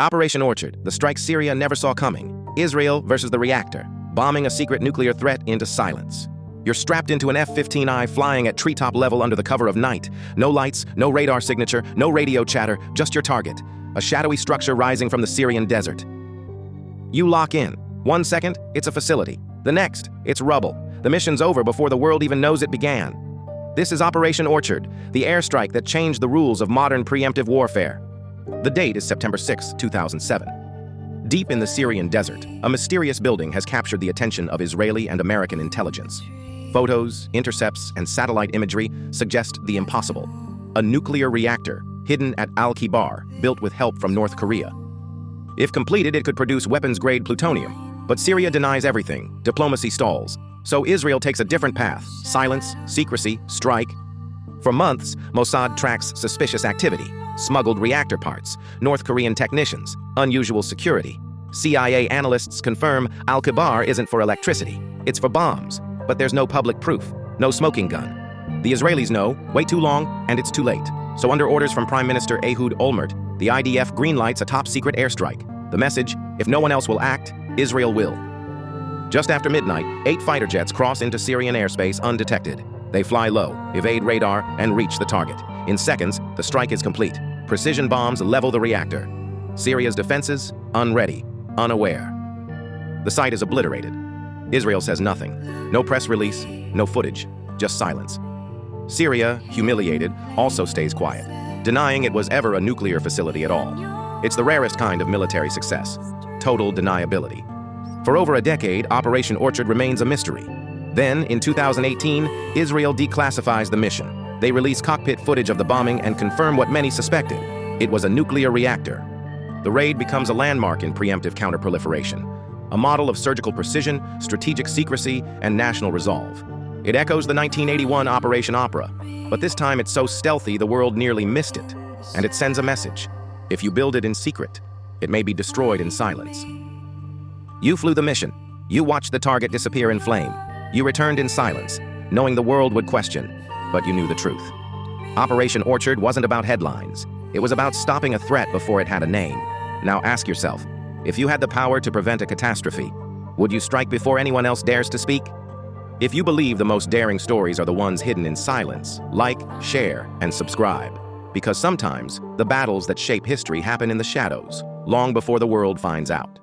Operation Orchard, the strike Syria never saw coming. Israel versus the Reactor, bombing a secret nuclear threat into silence. You're strapped into an F-15I flying at treetop level under the cover of night. No lights, no radar signature, no radio chatter, just your target. A shadowy structure rising from the Syrian desert. You lock in. 1 second, it's a facility. The next, it's rubble. The mission's over before the world even knows it began. This is Operation Orchard, the airstrike that changed the rules of modern preemptive warfare. The date is September 6, 2007. Deep in the Syrian desert, a mysterious building has captured the attention of Israeli and American intelligence. Photos, intercepts, and satellite imagery suggest the impossible. A nuclear reactor, hidden at Al-Kibar, built with help from North Korea. If completed, it could produce weapons-grade plutonium. But Syria denies everything. Diplomacy stalls. So Israel takes a different path. Silence, secrecy, strike. For months, Mossad tracks suspicious activity. Smuggled reactor parts, North Korean technicians, unusual security. CIA analysts confirm Al-Kibar isn't for electricity. It's for bombs. But there's no public proof. No smoking gun. The Israelis know, wait too long, and it's too late. So under orders from Prime Minister Ehud Olmert, the IDF greenlights a top-secret airstrike. The message, if no one else will act, Israel will. Just after midnight, 8 fighter jets cross into Syrian airspace undetected. They fly low, evade radar, and reach the target. In seconds, the strike is complete. Precision bombs level the reactor. Syria's defenses, unready, unaware. The site is obliterated. Israel says nothing. No press release, no footage, just silence. Syria, humiliated, also stays quiet, denying it was ever a nuclear facility at all. It's the rarest kind of military success, total deniability. For over a decade, Operation Orchard remains a mystery. Then, in 2018, Israel declassifies the mission. They release cockpit footage of the bombing and confirm what many suspected. It was a nuclear reactor. The raid becomes a landmark in preemptive counterproliferation, a model of surgical precision, strategic secrecy, and national resolve. It echoes the 1981 Operation Opera, but this time it's so stealthy the world nearly missed it. And it sends a message. If you build it in secret, it may be destroyed in silence. You flew the mission. You watched the target disappear in flame. You returned in silence, knowing the world would question, but you knew the truth. Operation Orchard wasn't about headlines. It was about stopping a threat before it had a name. Now ask yourself, if you had the power to prevent a catastrophe, would you strike before anyone else dares to speak? If you believe the most daring stories are the ones hidden in silence, like, share, and subscribe. Because sometimes, the battles that shape history happen in the shadows, long before the world finds out.